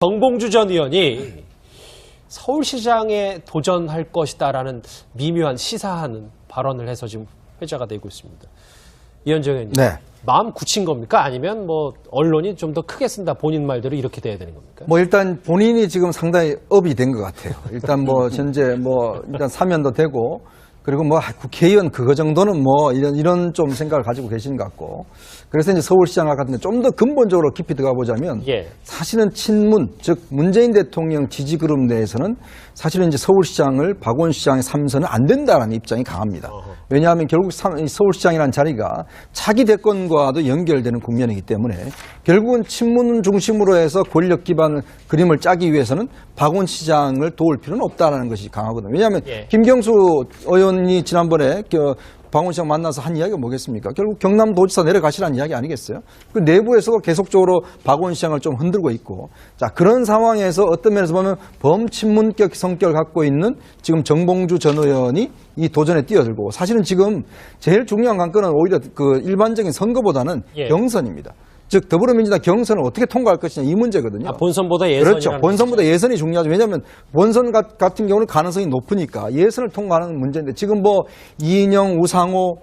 정봉주 전 의원이 서울시장에 도전할 것이다라는 미묘한 시사하는 발언을 해서 지금 회자가 되고 있습니다. 이현정 의원님, 네. 마음 굳힌 겁니까? 아니면 뭐 언론이 좀 더 크게 쓴다 본인 말대로 이렇게 돼야 되는 겁니까? 뭐 일단 본인이 지금 상당히 업이 된 것 같아요. 일단 뭐 현재 뭐 일단 사면도 되고 그리고 뭐 국회의원 그거 정도는 뭐 이런 좀 생각을 가지고 계시는 것 같고 그래서 이제 서울시장 같은데 좀 더 근본적으로 깊이 들어가 보자면 사실은 친문 즉 문재인 대통령 지지 그룹 내에서는 사실은 이제 서울시장을 박원순 시장의 3선은 안 된다라는 입장이 강합니다. 왜냐하면 결국 서울시장이라는 자리가 차기 대권과도 연결되는 국면이기 때문에 결국은 친문 중심으로 해서 권력 기반 그림을 짜기 위해서는 박원순 시장을 도울 필요는 없다는 것이 강하거든요. 왜냐하면 김경수 의원이 지난번에 박원순 시장 만나서 한 이야기가 뭐겠습니까? 결국 경남도지사 내려가시라는 이야기 아니겠어요? 그 내부에서도 계속적으로 박원순 시장을 좀 흔들고 있고 자 그런 상황에서 어떤 면에서 보면 범친문격 성격을 갖고 있는 지금 정봉주 전 의원이 이 도전에 뛰어들고 사실은 지금 제일 중요한 관건은 오히려 그 일반적인 선거보다는 경선입니다. 즉 더불어민주당 경선을 어떻게 통과할 것이냐 이 문제거든요. 본선보다 예선이 그렇죠. 본선보다 예선이 중요하죠. 왜냐하면 본선 같은 경우는 가능성이 높으니까 예선을 통과하는 문제인데 지금 뭐 이인영, 우상호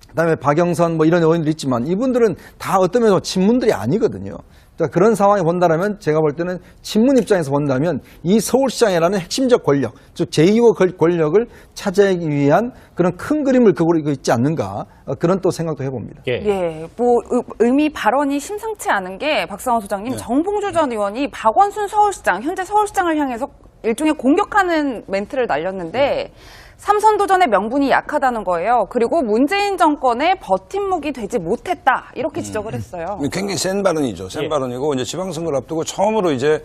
그다음에 박영선 뭐 이런 의원들이 있지만 이분들은 다 어떤 면에서 친문들이 아니거든요. 그러니까 그런 상황에 본다면 제가 볼 때는 친문 입장에서 본다면 이 서울시장이라는 핵심적 권력, 즉 제2의 권력을 차지하기 위한 그런 큰 그림을 그리고 있지 않는가 그런 또 생각도 해봅니다. 뭐 의미 발언이 심상치 않은 게 박상원 소장님, 정봉주 전 의원이 박원순 서울시장, 현재 서울시장을 향해서 일종의 공격하는 멘트를 날렸는데 삼선 도전의 명분이 약하다는 거예요. 그리고 문재인 정권의 버팀목이 되지 못했다 이렇게 지적을 했어요. 굉장히 센 발언이죠. 센 발언이고 이제 지방선거를 앞두고 처음으로 이제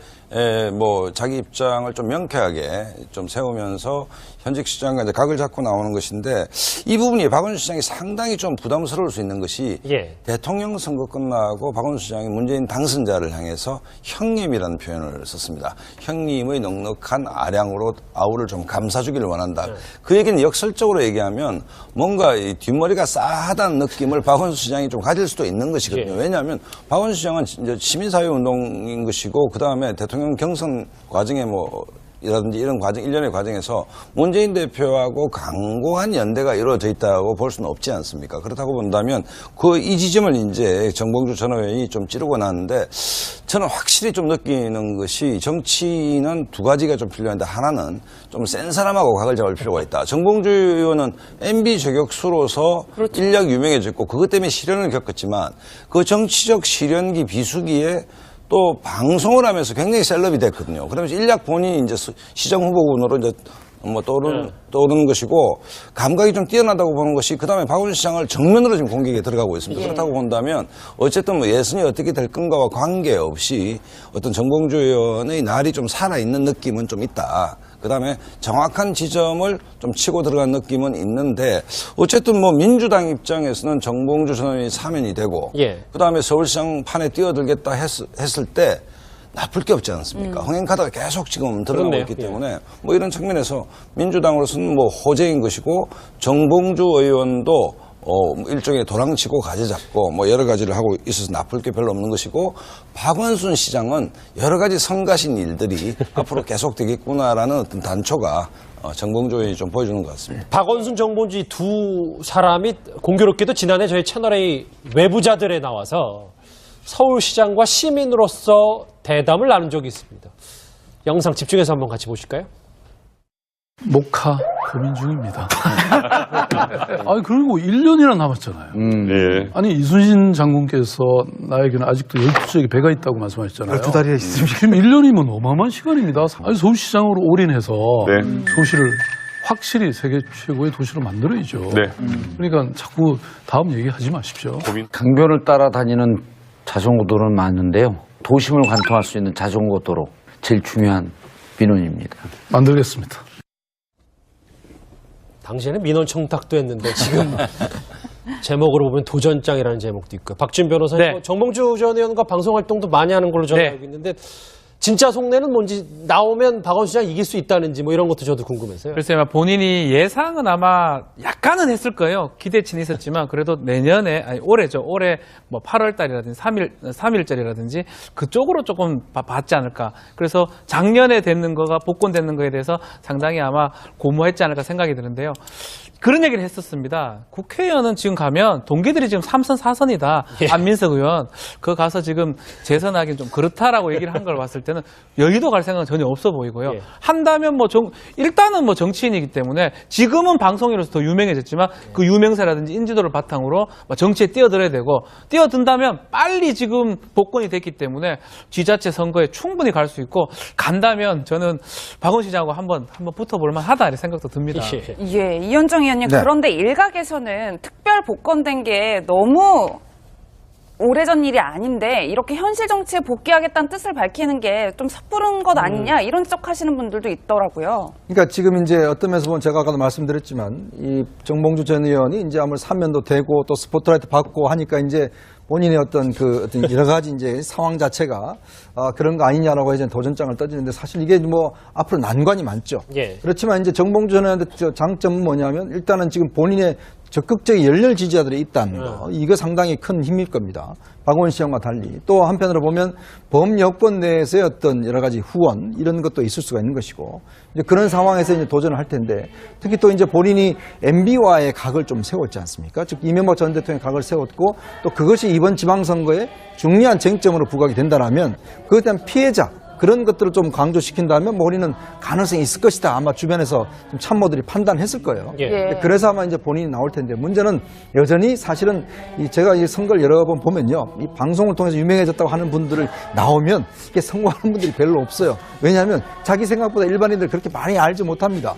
뭐 자기 입장을 좀 명쾌하게 좀 세우면서 현직 시장과 이제 각을 잡고 나오는 것인데 이 부분이 박원순 시장이 상당히 좀 부담스러울 수 있는 것이 대통령 선거 끝나고 박원순 시장이 문재인 당선자를 향해서 형님이라는 표현을 썼습니다. 형님의 넉넉한 아량으로 아우를 좀 감싸주기를 원한다. 그 얘기는 역설적으로 얘기하면 뭔가 이 뒷머리가 싸하다는 느낌을 박원순 시장이 좀 가질 수도 있는 것이거든요. 왜냐하면 박원순 시장은 이제 시민사회 운동인 것이고 그 다음에 대통령 경선 과정에 이라든지 이런 과정, 일련의 과정에서 문재인 대표하고 강고한 연대가 이루어져 있다고 볼 수는 없지 않습니까? 그렇다고 본다면 이 지점을 이제 정봉주 전 의원이 좀 찌르고 나는데 저는 확실히 좀 느끼는 것이 정치는 두 가지가 좀 필요한데 하나는 좀 센 사람하고 각을 잡을 필요가 있다. 정봉주 의원은 MB 저격수로서 인력 유명해졌고 그것 때문에 시련을 겪었지만 그 정치적 시련기 비수기에 또 방송을 하면서 굉장히 셀럽이 됐거든요. 그러면서 일약 본인이 이제 시장 후보군으로 이제 뭐 떠오르는 것이고 감각이 좀 뛰어나다고 보는 것이 그다음에 박원순 시장을 정면으로 지금 공격에 들어가고 있습니다. 그렇다고 본다면 어쨌든 뭐 예선이 어떻게 될 건가와 관계없이 어떤 정봉주 의원의 날이 좀 살아있는 느낌은 좀 있다. 그다음에 정확한 지점을 좀 치고 들어간 느낌은 있는데 어쨌든 뭐 민주당 입장에서는 정봉주 전 의원이 사면이 되고 그다음에 서울시장 판에 뛰어들겠다 했을 때 나쁠 게 없지 않습니까? 흥행카드가 계속 지금 드러나고 있기 때문에 뭐 이런 측면에서 민주당으로서는 뭐 호재인 것이고 정봉주 의원도 일종의 도랑치고 가지 잡고 뭐 여러 가지를 하고 있어서 나쁠 게 별로 없는 것이고 박원순 시장은 여러 가지 성가신 일들이 앞으로 계속되겠구나라는 어떤 단초가 정봉주 의원이 좀 보여주는 것 같습니다. 박원순, 정봉주 두 사람이 공교롭게도 지난해 저희 채널A 외부자들에 나와서 서울시장과 시민으로서 대담을 나눈 적이 있습니다. 영상 집중해서 한번 같이 보실까요? 목하 고민 중입니다. 아니 그리고 1년이나 남았잖아요. 아니 이순신 장군께서 나에게는 아직도 12쪽에 배가 있다고 말씀하셨잖아요. 12다리에 있습니다. 지금 1년이면 어마어마한 시간입니다. 아니 서울시장으로 올인해서 서울시를 확실히 세계 최고의 도시로 만들어야죠. 그러니까 자꾸 다음 얘기하지 마십시오. 강변을 따라다니는 자전거도로는 많은데요. 도심을 관통할 수 있는 자전거 도로 제일 중요한 민원입니다. 만들겠습니다. 당시에는 민원 청탁도 했는데 지금 제목으로 보면 도전장이라는 제목도 있고 박준 변호사님 정봉주 전 의원과 방송 활동도 많이 하는 걸로 저는 알고 있는데 진짜 속내는 뭔지 나오면 박원순 시장 이길 수 있다는지 뭐 이런 것도 저도 궁금해서요. 글쎄요, 본인이 예상은 아마 약간은 했을 거예요. 기대치는 있었지만 그래도 내년에, 아니 올해죠. 올해 뭐 8월 달이라든지 3일절이라든지 그쪽으로 조금 받지 않을까. 그래서 작년에 됐는 거가 복권됐는 거에 대해서 상당히 아마 고무했지 않을까 생각이 드는데요. 그런 얘기를 했었습니다. 국회의원은 지금 가면 동기들이 지금 3선 4선이다. 예. 안민석 의원. 그거 가서 지금 재선하기는 좀 그렇다라고 얘기를 한 걸 봤을 때는 여의도 갈 생각은 전혀 없어 보이고요. 예. 한다면 일단은 뭐 정치인이기 때문에 지금은 방송인으로서 더 유명해졌지만 그 유명세라든지 인지도를 바탕으로 정치에 뛰어들어야 되고 뛰어든다면 빨리 지금 복권이 됐기 때문에 지자체 선거에 충분히 갈 수 있고 간다면 저는 박원순 시장하고 한번 붙어볼 만하다 이런 생각도 듭니다. 예, 이현정 의원님. 네. 그런데 일각에서는 특별 복권된 게 너무 오래전 일이 아닌데 이렇게 현실 정치에 복귀하겠다는 뜻을 밝히는 게 좀 섣부른 것 아니냐 이런 지적하시는 분들도 있더라고요. 그러니까 지금 이제 어떤 면에서 보면 제가 아까도 말씀드렸지만 이 정봉주 전 의원이 이제 아무래도 사면도 되고 또 스포트라이트 받고 하니까 이제 본인의 어떤 여러 가지 이제 상황 자체가 그런 거 아니냐라고 이제 도전장을 떠지는데 사실 이게 뭐 앞으로 난관이 많죠. 예. 그렇지만 이제 정봉주 전 의원의 장점은 뭐냐면 일단은 지금 본인의 적극적인 열렬 지지자들이 있다는 거. 이거 상당히 큰 힘일 겁니다. 박원순 시장과 달리. 또 한편으로 보면 범여권 내에서의 어떤 여러 가지 후원 이런 것도 있을 수가 있는 것이고 이제 그런 상황에서 이제 도전을 할 텐데 특히 또 이제 본인이 MB와의 각을 좀 세웠지 않습니까? 즉 이명박 전 대통령의 각을 세웠고 또 그것이 이번 지방선거에 중요한 쟁점으로 부각이 된다라면 그것에 대한 피해자 그런 것들을 좀 강조시킨다면 뭐 우리는 가능성이 있을 것이다. 아마 주변에서 좀 참모들이 판단했을 거예요. 예. 그래서 아마 이제 본인이 나올 텐데 문제는 여전히 사실은 제가 이 선거를 여러 번 보면요. 이 방송을 통해서 유명해졌다고 하는 분들을 나오면 이게 성공하는 분들이 별로 없어요. 왜냐하면 자기 생각보다 일반인들 그렇게 많이 알지 못합니다.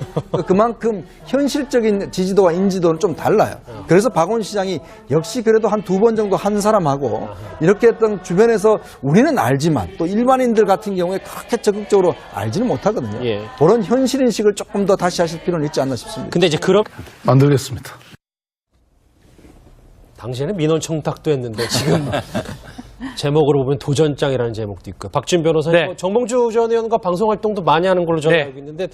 그만큼 현실적인 지지도와 인지도는 좀 달라요. 그래서 박원순 시장이 역시 그래도 한 2번 정도 한 사람하고 이렇게 했던 주변에서 우리는 알지만 또 일반인들 같은 경우에 그렇게 적극적으로 알지는 못하거든요. 예. 그런 현실인식을 조금 더 다시 하실 필요는 있지 않나 싶습니다. 근데 이제 그런 만들겠습니다. 당시에는 민원 청탁도 했는데 지금 제목으로 보면 도전장이라는 제목도 있고 박준 변호사님 네. 뭐 정봉주 전 의원과 방송 활동도 많이 하는 걸로 저는 네. 알고 있는데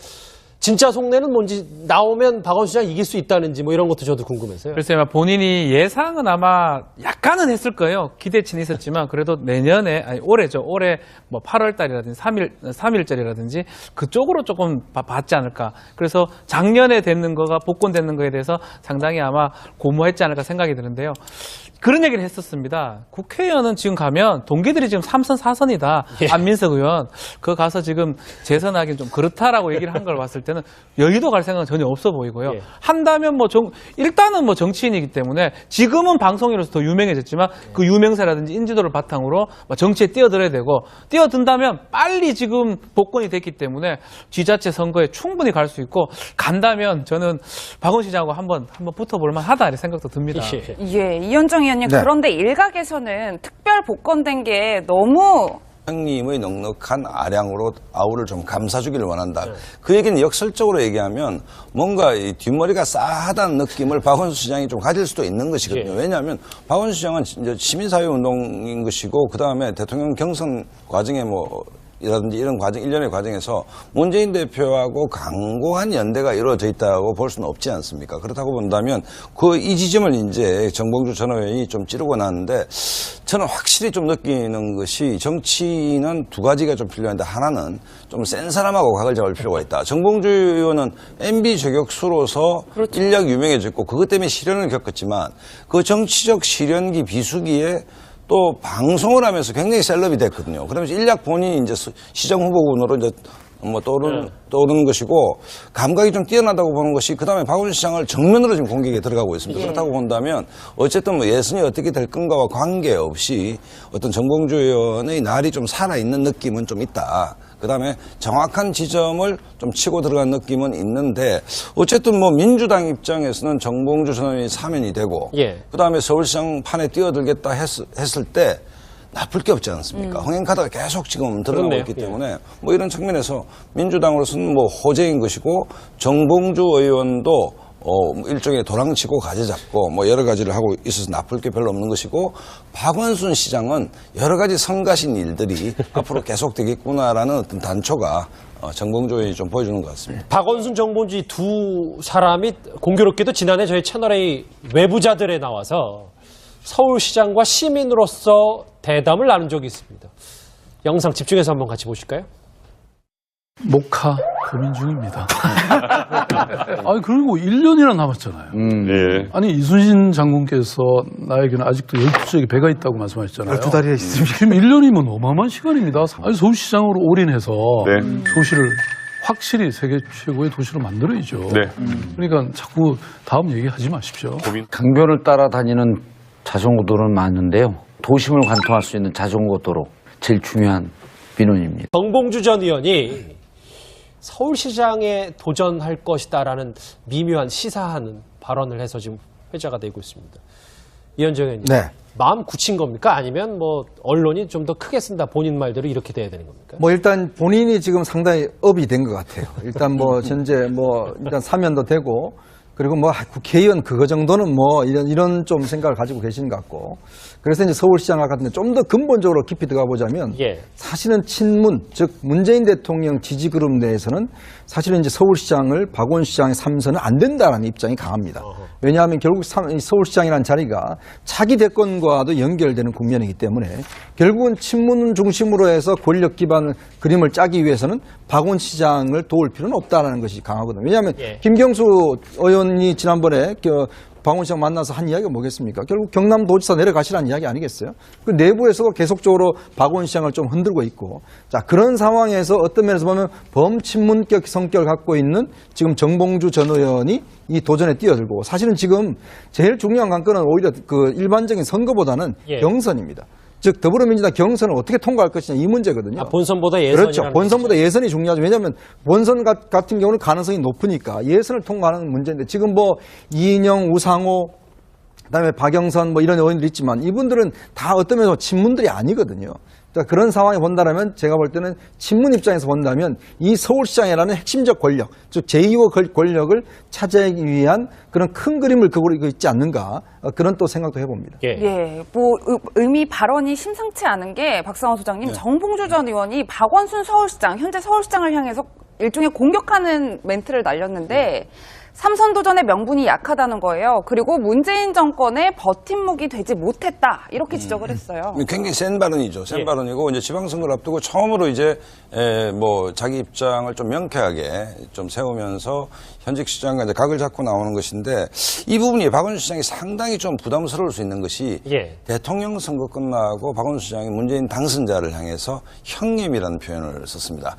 진짜 속내는 뭔지 나오면 박원순 시장 이길 수 있다는지 뭐 이런 것도 저도 궁금해서요. 글쎄요, 본인이 예상은 아마 약간은 했을 거예요. 기대치는 있었지만 그래도 내년에, 아니 올해죠. 올해 뭐 8월 달이라든지 3일절이라든지 그쪽으로 조금 받지 않을까. 그래서 작년에 됐는 거가 복권됐는 거에 대해서 상당히 아마 고무했지 않을까 생각이 드는데요. 그런 얘기를 했었습니다. 국회의원은 지금 가면 동기들이 지금 3선 4선이다. 예. 안민석 의원. 그거 가서 지금 재선하기는 좀 그렇다라고 얘기를 한 걸 봤을 때는 여의도 갈 생각은 전혀 없어 보이고요. 예. 한다면 일단은 뭐 정치인이기 때문에 지금은 방송인으로서 더 유명해졌지만 그 유명세라든지 인지도를 바탕으로 정치에 뛰어들어야 되고 뛰어든다면 빨리 지금 복권이 됐기 때문에 지자체 선거에 충분히 갈 수 있고 간다면 저는 박원순 시장하고 한번 붙어볼 만하다 이런 생각도 듭니다. 예, 이현정 의원님. 네. 그런데 일각에서는 특별 복권된 게 너무 형님의 넉넉한 아량으로 아우를 좀 감싸주기를 원한다. 그 얘기는 역설적으로 얘기하면 뭔가 이 뒷머리가 싸하다는 느낌을 박원순 시장이 좀 가질 수도 있는 것이거든요. 왜냐하면 박원순 시장은 이제 시민사회운동인 것이고 그 다음에 대통령 경선 과정에 이라든지 이런 과정, 일련의 과정에서 문재인 대표하고 강고한 연대가 이루어져 있다고 볼 수는 없지 않습니까? 그렇다고 본다면 이 지점을 이제 정봉주 전 의원이 좀 찌르고 나는데 저는 확실히 좀 느끼는 것이 정치인은 두 가지가 좀 필요한데 하나는 좀 센 사람하고 각을 잡을 필요가 있다. 정봉주 의원은 MB 저격수로서 인력 유명해졌고 그것 때문에 시련을 겪었지만 그 정치적 시련기 비수기에 또 방송을 하면서 굉장히 셀럽이 됐거든요. 그러면서 일약 본인이 이제 시장 후보군으로 이제 떠오르는 것이고 감각이 좀 뛰어나다고 보는 것이 그다음에 박원순 시장을 정면으로 지금 공격에 들어가고 있습니다. 그렇다고 본다면 어쨌든 예선이 어떻게 될 건가와 관계없이 어떤 정봉주 의원의 날이 좀 살아있는 느낌은 좀 있다. 그다음에 정확한 지점을 좀 치고 들어간 느낌은 있는데 어쨌든 민주당 입장에서는 정봉주 전 의원이 사면이 되고 그다음에 서울시장 판에 뛰어들겠다 했을 때 나쁠 게 없지 않습니까? 흥행카드가 계속 지금 드러나고 있기 때문에 이런 측면에서 민주당으로서는 호재인 것이고 정봉주 의원도 일종의 도랑치고 가지 잡고 뭐 여러 가지를 하고 있어서 나쁠 게 별로 없는 것이고 박원순 시장은 여러 가지 성가신 일들이 앞으로 계속되겠구나라는 어떤 단초가 정봉주 의원이 좀 보여주는 것 같습니다. 박원순, 정봉주 두 사람이 공교롭게도 지난해 저희 채널A 외부자들에 나와서 서울시장과 시민으로서 대담을 나눈 적이 있습니다. 영상 집중해서 한번 같이 보실까요? 목하 고민 중입니다. 아니, 그리고 1년이나 남았잖아요. 네. 아니, 이순신 장군께서 나에게는 아직도 12쪽의 배가 있다고 말씀하셨잖아요. 12다리가 있습니다. 지금 1년이면 어마어마한 시간입니다. 아니, 서울시장으로 올인해서 네. 서울시를 확실히 세계 최고의 도시로 만들어야죠. 네. 그러니까 자꾸 다음 얘기하지 마십시오. 강변을 따라다니는 자전거도로는 많은데요. 도심을 관통할 수 있는 자전거 도로 제일 중요한 민원입니다. 정봉주 전 의원이 서울시장에 도전할 것이다라는 미묘한 시사하는 발언을 해서 지금 회자가 되고 있습니다. 이현정 의원님, 네. 마음 굳힌 겁니까? 아니면 뭐 언론이 좀 더 크게 쓴다 본인 말대로 이렇게 돼야 되는 겁니까? 뭐 일단 본인이 지금 상당히 업이 된 것 같아요. 일단 뭐 현재 뭐 일단 사면도 되고 그리고 뭐 국회의원 그거 정도는 뭐 이런 좀 생각을 가지고 계신 것 같고 그래서 이제 서울시장 같은데 좀 더 근본적으로 깊이 들어가 보자면 예. 사실은 친문 즉 문재인 대통령 지지 그룹 내에서는 사실은 이제 서울시장을 박원순 시장의 3선은 안 된다라는 입장이 강합니다. 왜냐하면 결국 서울시장이라는 자리가 차기 대권과도 연결되는 국면이기 때문에 결국은 친문 중심으로 해서 권력 기반 그림을 짜기 위해서는 박원순 시장을 도울 필요는 없다라는 것이 강하거든요. 왜냐하면 예. 김경수 의원이 지난번에 박원순 시장 만나서 한 이야기가 뭐겠습니까? 결국 경남도지사 내려가시라는 이야기 아니겠어요? 그 내부에서도 계속적으로 박원순 시장을 좀 흔들고 있고 자 그런 상황에서 어떤 면에서 보면 범친문격 성격을 갖고 있는 지금 정봉주 전 의원이 이 도전에 뛰어들고 사실은 지금 제일 중요한 관건은 오히려 그 일반적인 선거보다는 예. 경선입니다. 즉 더불어민주당 경선을 어떻게 통과할 것이냐 이 문제거든요. 본선보다 예선이 그렇죠. 본선보다 예선이 중요하죠. 왜냐하면 본선 같은 경우는 가능성이 높으니까 예선을 통과하는 문제인데 지금 뭐 이인영, 우상호, 그다음에 박영선 뭐 이런 의원들이 있지만 이분들은 다 어떤 면에서 친문들이 아니거든요. 자, 그런 상황에 본다면 제가 볼 때는 친문 입장에서 본다면 이 서울시장이라는 핵심적 권력, 즉 제2호 권력을 차지하기 위한 그런 큰 그림을 그리고 있지 않는가 그런 또 생각도 해봅니다. 예. 예, 뭐 의미 발언이 심상치 않은 게 박상원 소장님, 정봉주 전 의원이 박원순 서울시장, 현재 서울시장을 향해서 일종의 공격하는 멘트를 날렸는데 삼선 도전의 명분이 약하다는 거예요. 그리고 문재인 정권의 버팀목이 되지 못했다 이렇게 지적을 했어요. 굉장히 센 발언이죠. 센 예. 발언이고 이제 지방선거를 앞두고 처음으로 이제 뭐 자기 입장을 좀 명쾌하게 좀 세우면서 현직 시장과 이제 각을 잡고 나오는 것인데 이 부분이 박원순 시장이 상당히 좀 부담스러울 수 있는 것이 예. 대통령 선거 끝나고 박원순 시장이 문재인 당선자를 향해서 형님이라는 표현을 썼습니다.